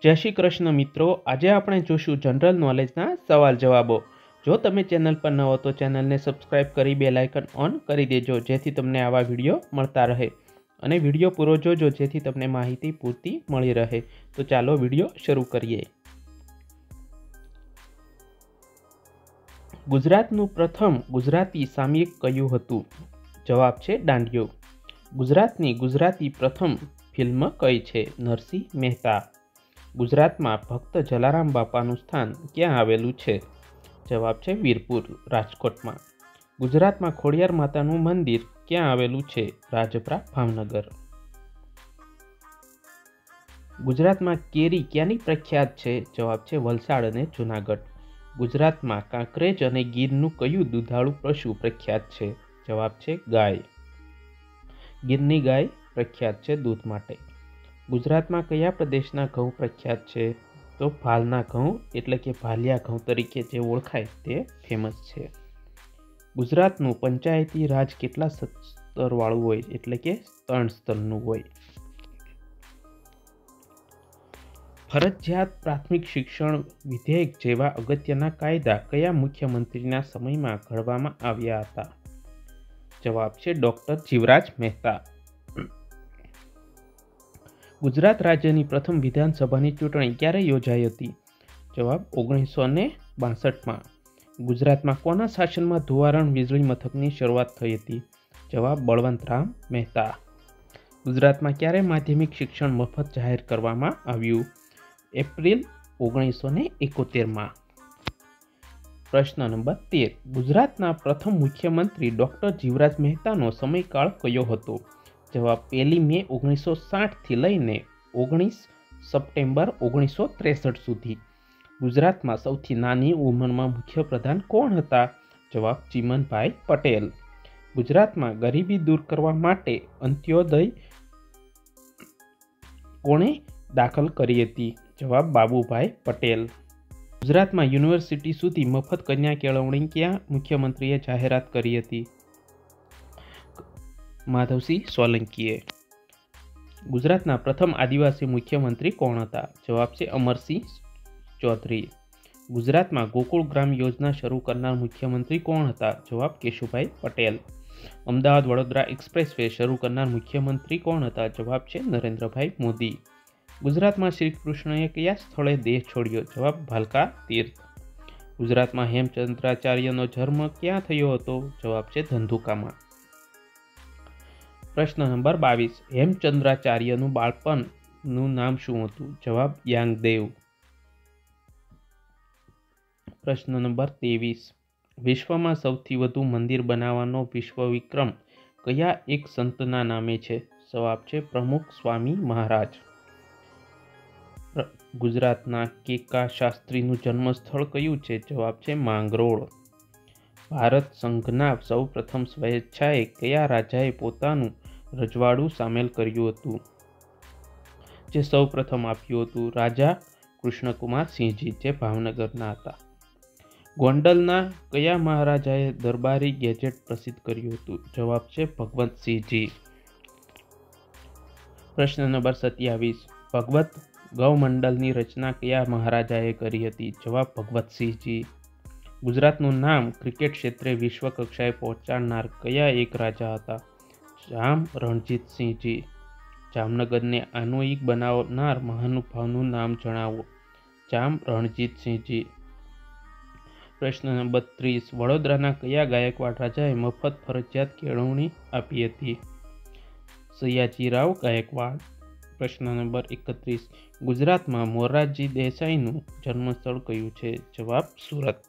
જય શ્રી કૃષ્ણ મિત્રો, આજે આપણે જોશું જનરલ નોલેજના સવાલ જવાબો। જો તમે ચેનલ પર ન હો તો ચેનલને સબસ્ક્રાઇબ કરી બેલ આઇકન ઓન કરી દેજો, જેથી તમને આવા વિડીયો મળતા રહે અને વિડીયો પૂરો જોજો જેથી તમને માહિતી પૂરતી મળી રહે। તો ચાલો વિડીયો શરૂ કરીએ। ગુજરાતનું પ્રથમ ગુજરાતી સામયિક કયું હતું? જવાબ છે દાંડિયો। ગુજરાતની ગુજરાતી પ્રથમ ફિલ્મ કઈ છે? નરસિંહ મહેતા। ગુજરાતમાં ભક્ત જલારામ બાપાનું સ્થાન ક્યાં આવેલું છે? જવાબ છે વીરપુર, રાજકોટમાં। ગુજરાતમાં ખોડિયાર માતાનું મંદિર ક્યાં આવેલું છે? રાજપરા, ભાવનગર। ગુજરાતમાં કેરી ક્યાંની પ્રખ્યાત છે? જવાબ છે વલસાડ અને જૂનાગઢ। ગુજરાતમાં કાંકરેજ અને ગીરનું કયું દુધાળુ પશુ પ્રખ્યાત છે? જવાબ છે ગાય। ગીરની ગાય પ્રખ્યાત છે દૂધ માટે। ગુજરાતમાં કયા પ્રદેશના ઘઉં પ્રખ્યાત છે? તો ભાલના ઘઉં એટલે કે ભાલિયા ઘઉં તરીકે જે ઓળખાય તે ફેમસ છે। ગુજરાતનું પંચાયતી રાજ કેટલા સ્તરવાળું હોય? એટલે કે 3 સ્તરનું હોય। ફરજિયાત પ્રાથમિક શિક્ષણ વિધેયક જેવા અગત્યના કાયદા કયા મુખ્યમંત્રીના સમયમાં ઘડવામાં આવ્યા હતા? જવાબ છે ડોક્ટર જીવરાજ મહેતા। ગુજરાત રાજ્યની પ્રથમ વિધાનસભાની ચૂંટણી ક્યારે યોજાઈ હતી? જવાબ 1962માં। ગુજરાતમાં કોના શાસનમાં ધુવારણ વીજળી મથકની શરૂઆત થઈ હતી? જવાબ બળવંતરામ મહેતા। ગુજરાતમાં ક્યારે માધ્યમિક શિક્ષણ મફત જાહેર કરવામાં આવ્યું? એપ્રિલ 1971માં। પ્રશ્ન નંબર 13, ગુજરાતના પ્રથમ મુખ્યમંત્રી ડોક્ટર જીવરાજ મહેતાનો સમયકાળ કયો હતો? જવાબ 1 મે 1960 થી લઈને 19 સપ્ટેમ્બર 1963 સુધી। ગુજરાતમાં સૌથી નાની ઉંમરમાં મુખ્યપ્રધાન કોણ હતા? જવાબ ચીમનભાઈ પટેલ। ગુજરાતમાં ગરીબી દૂર કરવા માટે અંત્યોદય કોણે દાખલ કરી હતી? જવાબ બાબુભાઈ પટેલ। ગુજરાતમાં યુનિવર્સિટી સુધી મફત કન્યા કેળવણી ક્યાં મુખ્યમંત્રીએ જાહેરાત કરી હતી? માધવસિંહ સોલંકીએ। ગુજરાતના પ્રથમ આદિવાસી મુખ્યમંત્રી કોણ હતા? જવાબ છે અમરસિંહ ચૌધરી। ગુજરાતમાં ગોકુળ ગ્રામ યોજના શરૂ કરનાર મુખ્યમંત્રી કોણ હતા? જવાબ કેશુભાઈ પટેલ। અમદાવાદ વડોદરા એક્સપ્રેસ વે શરૂ કરનાર મુખ્યમંત્રી કોણ હતા? જવાબ છે નરેન્દ્રભાઈ મોદી। ગુજરાતમાં શ્રી કૃષ્ણએ કયા સ્થળે દેહ છોડ્યો? જવાબ ભાલકા તીર્થ। ગુજરાતમાં હેમચંદ્રાચાર્યનો જન્મ ક્યાં થયો હતો? જવાબ છે ધંધુકામાં। પ્રશ્ન નંબર 22, હેમચંદ્રાચાર્યનું બાળપણનું નામ શું હતું? જવાબ યાંગદેવ। પ્રશ્ન નંબર 23, વિશ્વમાં સૌથી વધુ મંદિર બનાવવાનો વિશ્વ વિક્રમ કયા એક સંતના નામે છે? જવાબ છે પ્રમુખ સ્વામી મહારાજ। ગુજરાતના કેકા શાસ્ત્રીનું જન્મસ્થળ કયું છે? જવાબ છે માંગરોળ। ભારત સંઘના સૌ પ્રથમ સ્વેચ્છાએ કયા રાજાએ પોતાનું રજવાડું સામેલ કર્યું હતું? જે સૌ પ્રથમ આપ્યું હતું? રાજા કૃષ્ણકુમાર સિંહજી, જે ભાવનગરના હતા। ગોંડલના કયા મહારાજાએ દરબારી ગેજેટ પ્રસિદ્ધ કર્યું હતું? જવાબ છે ભગવતસિંહજી। પ્રશ્ન નંબર 27, ભગવત ગૌમંડલની રચના કયા મહારાજાએ કરી હતી? જવાબ ભગવતસિંહજી। ગુજરાતનું નામ ક્રિકેટ ક્ષેત્રે વિશ્વ કક્ષાએ પહોંચાડનાર કયા એક રાજા હતા? જામ રણજીતસિંહજી। જામનગરને આનોઇક બનાવનાર મહાનુભાવનું નામ જણાવો? જામ રણજીતસિંહજી। પ્રશ્ન નંબર 30, વડોદરાના કયા ગાયકવાડ રાજાએ મફત ફરજિયાત કેળવણી આપી હતી? સયાજીરાવ ગાયકવાડ। પ્રશ્ન નંબર 31, ગુજરાતમાં મોરારજી દેસાઈનું જન્મસ્થળ કયું છે? જવાબ સુરત।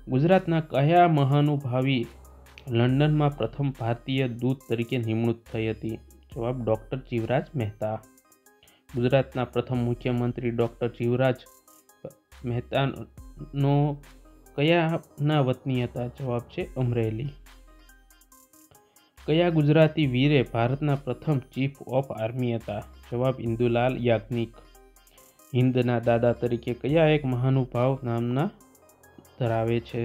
ગુજરાતના કયા મહાનુભાવી લંડનમાં પ્રથમ ભારતીય દૂત તરીકે નિમણૂક થઈ હતી? જવાબ ડોક્ટર જીવરાજ મહેતા। ગુજરાતના પ્રથમ મુખ્યમંત્રી ડોક્ટર જીવરાજ મહેતાનો કયાના વતની હતા? જવાબ છે અમરેલી। કયા ગુજરાતી વીરે ભારતના પ્રથમ ચીફ ઓફ આર્મી હતા? જવાબ ઇન્દુલાલ યાજ્ઞિક। હિંદના દાદા તરીકે કયા એક મહાનુભાવ નામના ધરાવે છે?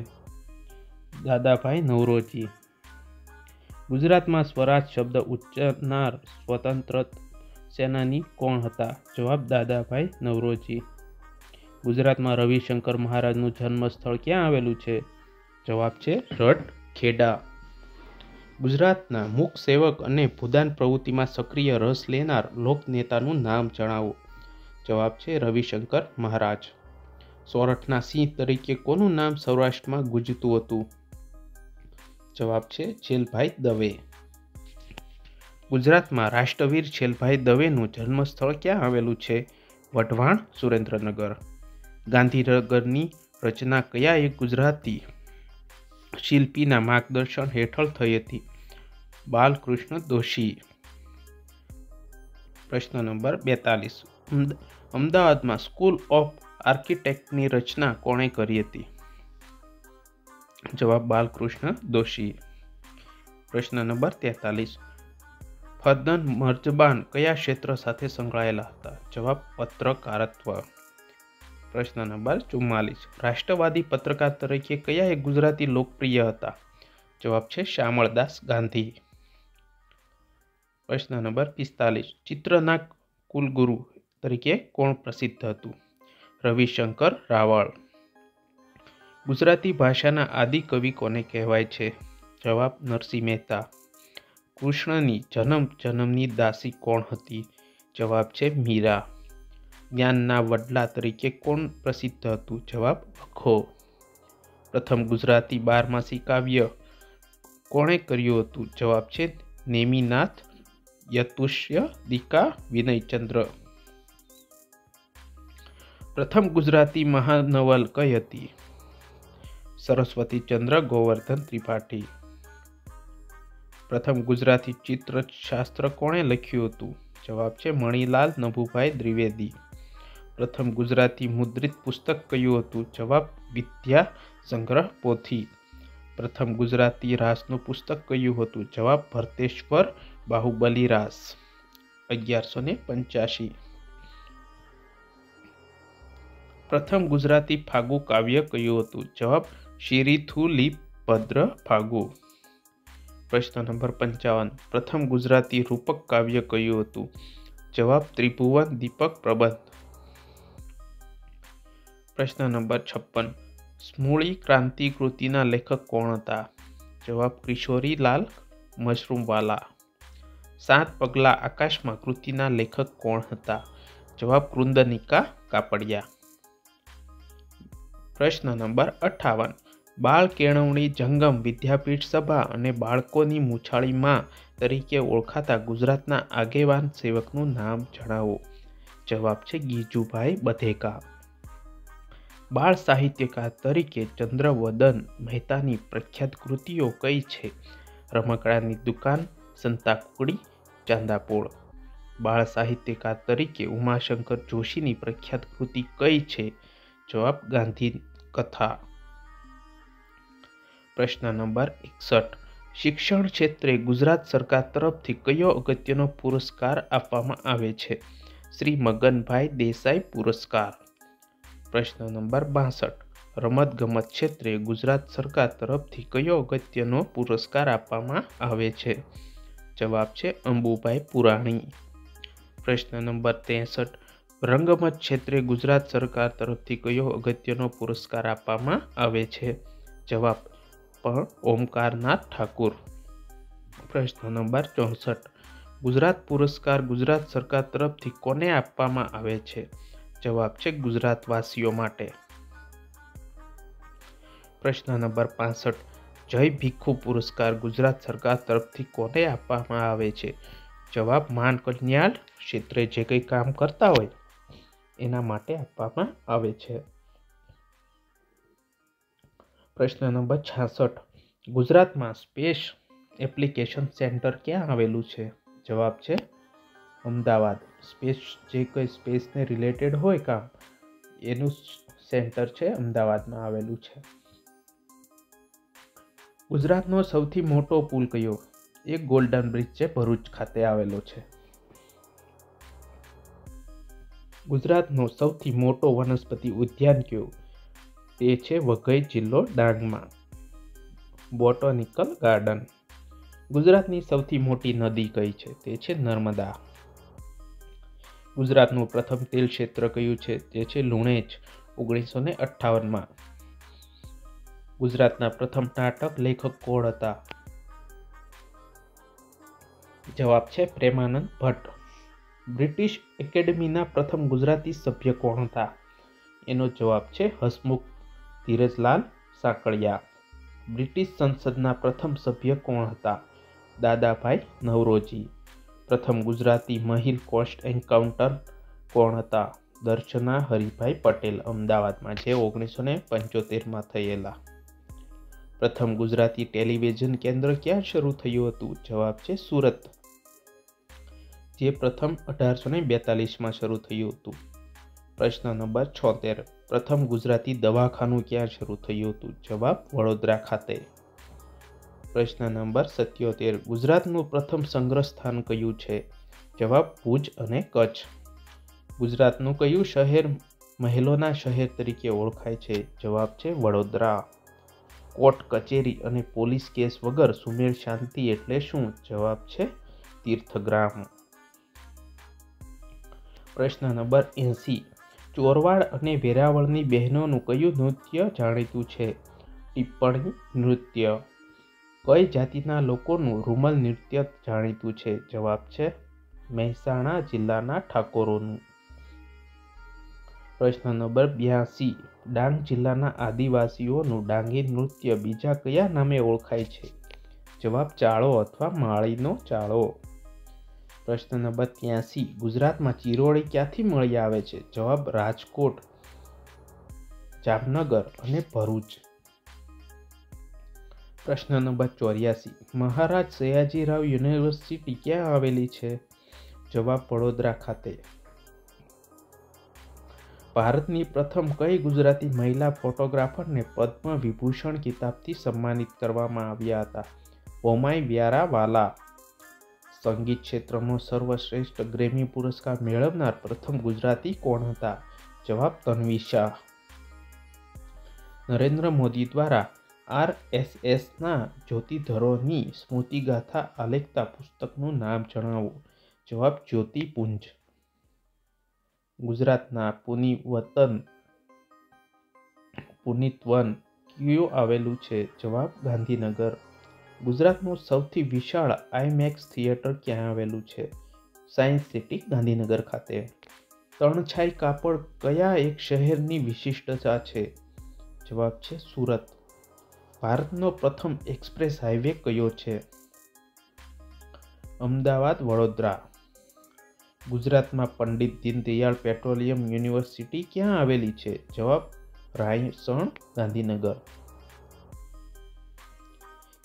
દાદાભાઈ નવરોજી। ગુજરાતમાં સ્વરાજ શબ્દ ઉચ્ચારનાર સ્વતંત્ર સેનાની કોણ હતા? જવાબ દાદાભાઈ નવરોજી. ગુજરાતમાં રવિશંકર મહારાજનું જન્મ સ્થળ ક્યાં આવેલું છે? જવાબ છે રટખેડા. ગુજરાતના મૂક સેવક અને ભૂદાન પ્રવૃત્તિમાં સક્રિય રસ લેનાર લોકનેતાનું નામ જણાવો. જવાબ છે રવિશંકર મહારાજ. સોરઠના સિંહ તરીકે કોનું નામ સૌરાષ્ટ્રમાં ગુંજતું હતું? જવાબ છે છેલભાઈ દવે. ગુજરાતમાં રાષ્ટ્રવીર છેલભાઈ દવેનું જન્મસ્થળ ક્યાં આવેલું છે? વઢવાણ, સુરેન્દ્રનગર. ગાંધીનગરની રચના કયા એક ગુજરાતી શિલ્પીના માર્ગદર્શન હેઠળ થઈ હતી? બાલકૃષ્ણ દોશી. પ્રશ્ન નંબર 42. અમદાવાદમાં સ્કૂલ ઓફ આર્કિટેક્ટની રચના કોણે કરી હતી? જવાબ બાલકૃષ્ણ દોશી. પ્રશ્ન નંબર 43. ફદ્દન મર્જબાન કયા ક્ષેત્ર સાથે સંકળાયેલા હતા? જવાબ પત્રકારત્વ. પ્રશ્ન નંબર 44. રાષ્ટ્રવાદી પત્રકાર તરીકે કયા એક ગુજરાતી લોકપ્રિય હતા? જવાબ છે શામળદાસ ગાંધી. પ્રશ્ન નંબર 45. ચિત્રના કુલગુરુ તરીકે કોણ પ્રસિદ્ધ હતું? રવિશંકર રાવળ. ગુજરાતી ભાષાના આદિ કવિ કોને કહેવાય છે? જવાબ નરસિંહ મહેતા. કૃષ્ણની જન્મની દાસી કોણ હતી? જવાબ છે મીરા. જ્ઞાનના વડલા તરીકે કોણ પ્રસિદ્ધ હતું? જવાબ અખો. પ્રથમ ગુજરાતી 12માસી કાવ્ય કોણે કર્યું હતું? જવાબ છે નેમિનાથ યતુષ્ય દીકા વિનયચંદ્ર. પ્રથમ ગુજરાતી મહાનવલ કઈ હતી? સરસ્વતીચંદ્ર ગોવર્ધન ત્રિપાઠી. પ્રથમ ગુજરાતી ચિત્રશાસ્ત્ર કોણે લખ્યું હતું? જવાબ છે મણિલાલ નભુભાઈ દ્વિવેદી. પ્રથમ ગુજરાતી મુદ્રિત પુસ્તક કયું હતું? જવાબ વિદ્યા સંગ્રહ પોથી. પ્રથમ ગુજરાતી રાસનું પુસ્તક કયું હતું? જવાબ ભરતેશ્વર બાહુબલી રાસ 1185. પ્રથમ ગુજરાતી ફાગુ કાવ્ય કયું હતું? જવાબ શિરીથુલીભદ્ર ફાગુ. પ્રશ્ન નંબર 55. પ્રથમ ગુજરાતી રૂપક કાવ્ય કયું હતું? જવાબ ત્રિભુવન દીપક પ્રબંધ. પ્રશ્ન નંબર 56. સ્મૂળી ક્રાંતિ કૃતિના લેખક કોણ હતા? જવાબ કિશોરીલાલ મશરૂમવાલા. 7 પગલા આકાશમાં કૃતિના લેખક કોણ હતા? જવાબ કૃંદનિકા કાપડિયા. પ્રશ્ન નંબર 58. બાળ કેળવણી જંગમ વિદ્યાપીઠ સભા અને બાળકોની મૂછાળી માં તરીકે ઓળખાતા ગુજરાતના આગેવાન સેવકનું નામ જણાવો. જવાબ છે ગીજુભાઈ બધેકા. બાળ સાહિત્યકાર તરીકે ચંદ્રવદન મહેતાની પ્રખ્યાત કૃતિઓ કઈ છે? રમકડાની દુકાન, સંતાકુકડી, ચાંદાપોળ. બાળ સાહિત્યકાર તરીકે ઉમાશંકર જોશીની પ્રખ્યાત કૃતિ કઈ છે? જવાબ ગાંધી કથા. પ્રશ્ન નંબર 61. શિક્ષણ ક્ષેત્રે ગુજરાત સરકાર તરફથી કયો અગત્યનો પુરસ્કાર આપવામાં આવે છે? શ્રી મગનભાઈ દેસાઈ પુરસ્કાર. પ્રશ્ન નંબર 62. રમતગમત ક્ષેત્રે ગુજરાત સરકાર તરફથી કયો અગત્યનો પુરસ્કાર આપવામાં આવે છે? જવાબ છે અંબુભાઈ પુરાણી. પ્રશ્ન નંબર 63. રંગમંચ ક્ષેત્રે ગુજરાત સરકાર તરફથી કયો અગત્યનો પુરસ્કાર આપવામાં આવે છે? જવાબ પણ ઓમકારનાથ ઠાકુર. પ્રશ્ન નંબર 64. ગુજરાત પુરસ્કાર ગુજરાત સરકાર તરફથી કોને આપવામાં આવે છે? જવાબ છે ગુજરાતવાસીઓ માટે. પ્રશ્ન નંબર 65. જય ભીખુ પુરસ્કાર ગુજરાત સરકાર તરફથી કોને આપવામાં આવે છે? જવાબ માન કલ્યાણ ક્ષેત્રે જે કંઈ કામ કરતા હોય એના માટે આપવામાં આવે છે. પ્રશ્ન નંબર 66. ગુજરાતમાં સ્પેસ એપ્લિકેશન સેન્ટર ક્યાં આવેલું છે? જવાબ છે અમદાવાદ. સ્પેસ જે કંઈ સ્પેસને રિલેટેડ હોય કામ એનું સેન્ટર છે અમદાવાદમાં આવેલું છે. ગુજરાતનો સૌથી મોટો પુલ કયો? એક ગોલ્ડન બ્રિજ છે ભરૂચ ખાતે આવેલો છે. ગુજરાતનો સૌથી મોટો વનસ્પતિ ઉદ્યાન કયો? તે છે વઘઈ જિલ્લો ડાંગમાં. Botanical garden. ગુજરાતની સૌથી મોટી નદી કઈ છે? તે છે નર્મદા. ગુજરાતનું પ્રથમ તેલ ક્ષેત્ર કયું છે? તે છે લુણેજ, 1958માં. ગુજરાતના પ્રથમ નાટક લેખક કોણ હતા? જવાબ છે પ્રેમાનંદ ભટ્ટ. બ્રિટિશ એકેડમીના પ્રથમ ગુજરાતી સભ્ય કોણ હતા? એનો જવાબ છે હસમુખ ધીરજલાલ સાંકળિયા. બ્રિટિશ સંસદના પ્રથમ સભ્ય કોણ હતા? દાદાભાઈ નવરોજી. પ્રથમ ગુજરાતી મહિલા કોસ્ટ એન્કાઉન્ટર કોણ હતા? દર્શના હરિભાઈ પટેલ, અમદાવાદમાં, જે 1975માં થયેલા. પ્રથમ ગુજરાતી ટેલિવિઝન કેન્દ્ર ક્યાં શરૂ થયું હતું? જવાબ છે સુરત, જે પ્રથમ 1842માં શરૂ થયું હતું. પ્રશ્ન નંબર 76. પ્રથમ ગુજરાતી દવાખાનું ક્યાં શરૂ થયું હતું? જવાબ વડોદરા ખાતે. પ્રશ્ન નંબર 77. ગુજરાતનું પ્રથમ સંગ્રહ સ્થાન કયું છે? જવાબ ભુજ અને કચ્છ. ગુજરાતનું કયું શહેર મહેલોના શહેર તરીકે ઓળખાય છે? જવાબ છે વડોદરા. કોર્ટ કચેરી અને પોલીસ કેસ વગર સુમેળ શાંતિ એટલે શું? જવાબ છે તીર્થગ્રામ. પ્રશ્ન નંબર 80. ચોરવાડ અને વેરાવળની બહેનોનું કયું નૃત્ય જાણીતું છે? ટિપ્પણી નૃત્ય. કઈ જાતિના લોકોનું રૂમલ નૃત્ય જાણીતું છે? જવાબ છે મહેસાણા જિલ્લાના ઠાકોરોનું. પ્રશ્ન નંબર 82. ડાંગ જિલ્લાના આદિવાસીઓનું ડાંગી નૃત્ય બીજા કયા નામે ઓળખાય છે? જવાબ ચાળો અથવા માળીનો ચાળો. પ્રશ્ન નંબર 83. ગુજરાતમાં ચિરોળી ક્યાંથી મળી આવે છે? જવાબ રાજકોટ, જામનગર અને ભરૂચ. પ્રશ્ન નંબર 84. મહારાજ સયાજીરાવ યુનિવર્સિટી ક્યાં આવેલી છે? જવાબ વડોદરા ખાતે. ભારતની પ્રથમ કઈ ગુજરાતી મહિલા ફોટોગ્રાફરને પદ્મ વિભૂષણ ખિતાબથી સન્માનિત કરવામાં આવ્યા હતા? હોમાઈ વ્યારા વાલા. સંગીત ક્ષેત્રનો સર્વશ્રેષ્ઠ ગ્રેમી પુરસ્કાર મેળવનાર પ્રથમ ગુજરાતી કોણ હતા? જવાબ તન્વી શાહ. નરેન્દ્ર મોદી દ્વારા RSSના જ્યોતિધરોની સ્મૃતિગાથા આલેખતા પુસ્તકનું નામ જણાવો. જવાબ જ્યોતિપુંજ. ગુજરાતના પુનિતવન ક્યું આવેલું છે? જવાબ ગાંધીનગર. ગુજરાતનું સૌથી વિશાળ આઈમેક્સ થિયેટર ક્યાં આવેલું છે? સાયન્સ સિટી ગાંધીનગર ખાતે. તણછાઈ કાપડ કયા એક શહેરની વિશિષ્ટતા છે? જવાબ છે સુરત. ભારતનો પ્રથમ એક્સપ્રેસ હાઈવે કયો છે? અમદાવાદ વડોદરા. ગુજરાતમાં પંડિત દીનદયાળ પેટ્રોલિયમ યુનિવર્સિટી ક્યાં આવેલી છે? જવાબ રાયસણ ગાંધીનગર.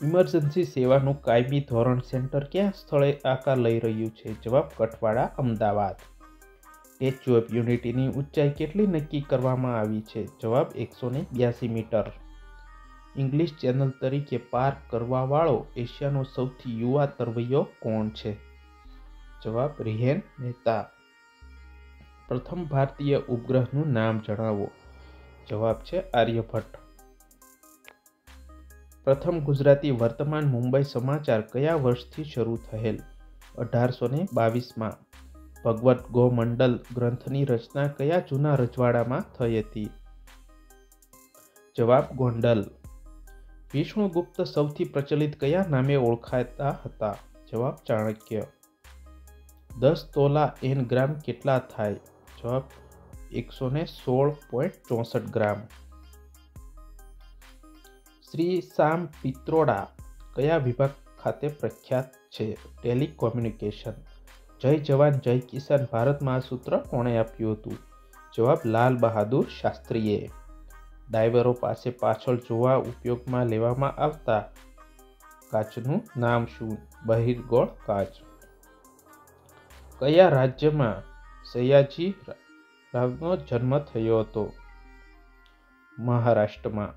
ઇમરજન્સી સેવાનું કાયમી ધોરણ સેન્ટર ક્યાં સ્થળે આકાર લઈ રહ્યું છે? જવાબ કઠવાડા અમદાવાદ. સ્ટેચ્યુ ઓફ યુનિટીની ઊંચાઈ કેટલી નક્કી કરવામાં આવી છે? જવાબ 182 મીટર. ઇંગ્લિશ ચેનલ તરીકે પાર્ક કરવાવાળો એશિયાનો સૌથી યુવા તરવૈયો કોણ છે? જવાબ રિહેન મહેતા. પ્રથમ ભારતીય ઉપગ્રહનું નામ જણાવો. જવાબ છે આર્યભટ્ટ. પ્રથમ ગુજરાતી વર્તમાન મુંબઈ સમાચાર કયા વર્ષથી શરૂ થયેલ? 1822માં. ભગવત ગોમંડલ ગ્રંથની રચના કયા જૂના રજવાડામાં થઈ હતી? જવાબ ગોંડલ. વિષ્ણુગુપ્ત સૌથી પ્રચલિત કયા નામે ઓળખાતા હતા? જવાબ ચાણક્ય. 10 તોલા n ગ્રામ કેટલા થાય? જવાબ 116.64 ગ્રામ. શ્રી શામ પિત્રોડા કયા વિભાગ ખાતે પ્રખ્યાત છે? ટેલિકોમ્યુનિકેશન. જય જવાન જય કિસાન ભારત મહાસૂત્ર કોણે આપ્યું હતું? જવાબ લાલ બહાદુર શાસ્ત્રીએ. ડાયવરો પાસે પાછળ જોવા ઉપયોગમાં લેવામાં આવતા કાચનું નામ શું? બહિર્ગોળ કાચ. કયા રાજ્યમાં સયાજી રાવનો જન્મ થયો હતો? મહારાષ્ટ્રમાં.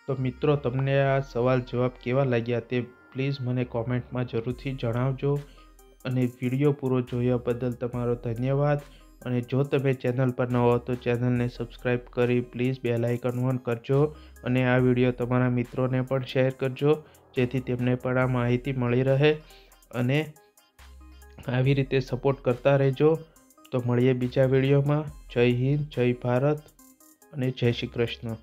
તો મિત્રો, તમને આ સવાલ જવાબ કેવા લાગ્યા તે પ્લીઝ મને કોમેન્ટમાં જરૂરથી જણાવજો. અને વિડીયો પૂરો જોયા બદલ તમારો ધન્યવાદ. અને જો તમે ચેનલ પર ન હો તો ચેનલને સબસ્ક્રાઈબ કરી પ્લીઝ બેલ આઇકન ઓન કરજો. અને આ વિડીયો તમારા મિત્રોને પણ શેર કરજો, જેથી તેમને પણ આ માહિતી મળી રહે. અને આવી રીતે સપોર્ટ કરતા રહેજો. તો મળીએ બીજા વિડીયોમાં. જય હિન્દ, જય ભારત અને જય શ્રી કૃષ્ણ.